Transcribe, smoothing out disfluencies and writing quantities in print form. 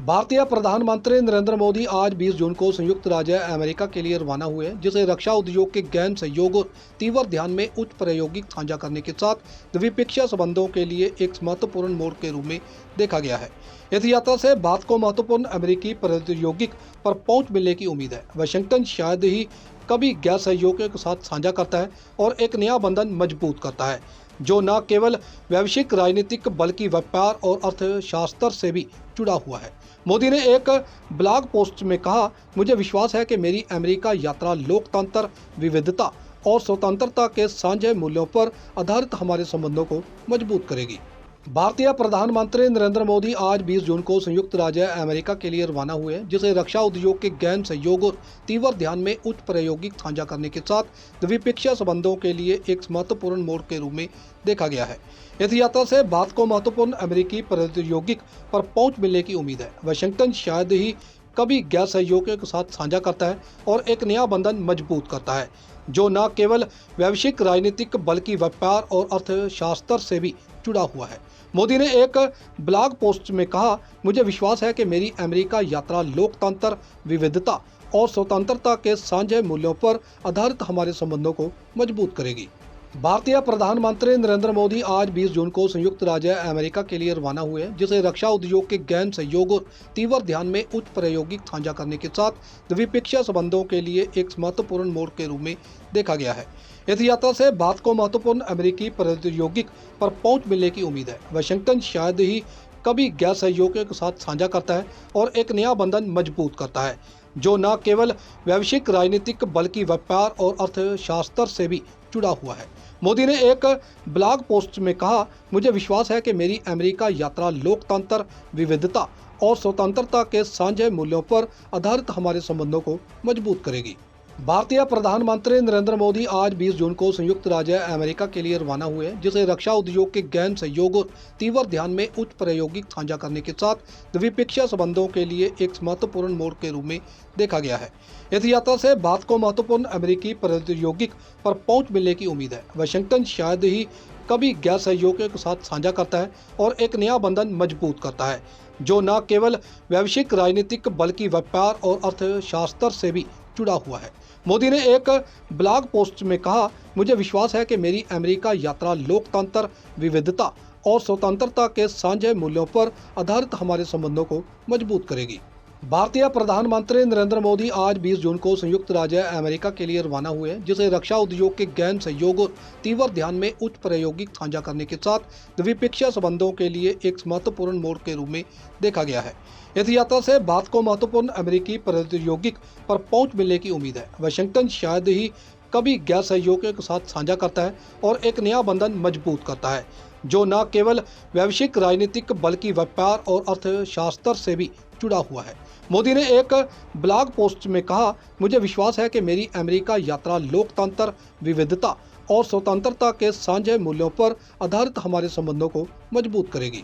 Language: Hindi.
भारतीय प्रधानमंत्री नरेंद्र मोदी आज 20 जून को संयुक्त राज्य अमेरिका के लिए रवाना हुए, जिसे रक्षा उद्योग के गहन सहयोग और तीव्र ध्यान में उच्च प्रायोगिक साझा करने के साथ द्विपक्षीय संबंधों के लिए एक महत्वपूर्ण मोड़ के रूप में देखा गया है। इस यात्रा से भारत को महत्वपूर्ण अमेरिकी प्रौद्योगिक पर पहुंच मिलने की उम्मीद है। वाशिंगटन शायद ही कभी गैर सहयोग के साथ साझा करता है और एक नया बंधन मजबूत करता है, जो न केवल वैश्विक राजनीतिक बल्कि व्यापार और अर्थशास्त्र से भी जुड़ा हुआ है। मोदी ने एक ब्लॉग पोस्ट में कहा, मुझे विश्वास है कि मेरी अमेरिका यात्रा लोकतंत्र, विविधता और स्वतंत्रता के साझे मूल्यों पर आधारित हमारे संबंधों को मजबूत करेगी। भारतीय प्रधानमंत्री नरेंद्र मोदी आज 20 जून को संयुक्त राज्य अमेरिका के लिए रवाना हुए, जिसे रक्षा उद्योग के गहन सहयोग और तीव्र ध्यान में उच्च प्रायोगिक साझा करने के साथ द्विपक्षीय संबंधों के लिए एक महत्वपूर्ण मोड़ के रूप में देखा गया है। इस यात्रा से भारत को महत्वपूर्ण अमेरिकी प्रौद्योगिक पर पहुंच मिलने की उम्मीद है। वाशिंगटन शायद ही कभी गैर सहयोग के साथ साझा करता है और एक नया बंधन मजबूत करता है, जो न केवल वैश्विक राजनीतिक बल्कि व्यापार और अर्थशास्त्र से भी जुड़ा हुआ है। मोदी ने एक ब्लॉग पोस्ट में कहा, मुझे विश्वास है कि मेरी अमेरिका यात्रा लोकतंत्र, विविधता और स्वतंत्रता के साझे मूल्यों पर आधारित हमारे संबंधों को मजबूत करेगी। भारतीय प्रधानमंत्री नरेंद्र मोदी आज 20 जून को संयुक्त राज्य अमेरिका के लिए रवाना हुए, जिसे रक्षा उद्योग के गहन सहयोग और तीव्र ध्यान में उच्च प्रायोगिक साझा करने के साथ द्विपक्षीय संबंधों के लिए एक महत्वपूर्ण मोड़ के रूप में देखा गया है। इस यात्रा से भारत को महत्वपूर्ण अमेरिकी प्रौद्योगिक पर पहुंच मिलने की उम्मीद है। वाशिंगटन शायद ही कभी गैर सहयोग के साथ साझा करता है और एक नया बंधन मजबूत करता है, जो न केवल वैश्विक राजनीतिक बल्कि व्यापार और अर्थशास्त्र से भी जुड़ा हुआ है। मोदी ने एक ब्लॉग पोस्ट में कहा, मुझे विश्वास है कि मेरी अमेरिका यात्रा लोकतंत्र, विविधता और स्वतंत्रता के साझे मूल्यों पर आधारित हमारे संबंधों को मजबूत करेगी। भारतीय प्रधानमंत्री नरेंद्र मोदी आज 20 जून को संयुक्त राज्य अमेरिका के लिए रवाना हुए, जिसे रक्षा उद्योग के गहन सहयोग और तीव्र ध्यान में उच्च प्रायोगिक साझा करने के साथ द्विपक्षीय संबंधों के लिए एक महत्वपूर्ण मोड़ के रूप में देखा गया है। इस यात्रा से भारत को महत्वपूर्ण अमेरिकी प्रौद्योगिक पर पहुंच मिलने की उम्मीद है। वाशिंगटन शायद ही कभी गैर सहयोग के साथ साझा करता है और एक नया बंधन मजबूत करता है, जो न केवल वैश्विक राजनीतिक बल्कि व्यापार और अर्थशास्त्र से भी जुड़ा हुआ है। मोदी ने एक ब्लॉग पोस्ट में कहा, मुझे विश्वास है कि मेरी अमेरिका यात्रा लोकतंत्र, विविधता और स्वतंत्रता के साझे मूल्यों पर आधारित हमारे संबंधों को मजबूत करेगी। भारतीय प्रधानमंत्री नरेंद्र मोदी आज 20 जून को संयुक्त राज्य अमेरिका के लिए रवाना हुए, जिसे रक्षा उद्योग के गहन सहयोग और तीव्र ध्यान में उच्च प्रायोगिक साझा करने के साथ द्विपक्षीय संबंधों के लिए एक महत्वपूर्ण मोड़ के रूप में देखा गया है। इस यात्रा से भारत को महत्वपूर्ण अमेरिकी प्रौद्योगिक पर पहुंच मिलने की उम्मीद है। वाशिंगटन शायद ही कभी गैर सहयोग के साथ साझा करता है और एक नया बंधन मजबूत करता है, जो न केवल वैश्विक राजनीतिक बल्कि व्यापार और अर्थशास्त्र से भी जुड़ा हुआ है। मोदी ने एक ब्लॉग पोस्ट में कहा, मुझे विश्वास है कि मेरी अमेरिका यात्रा लोकतंत्र, विविधता और स्वतंत्रता के साझे मूल्यों पर आधारित हमारे संबंधों को मजबूत करेगी।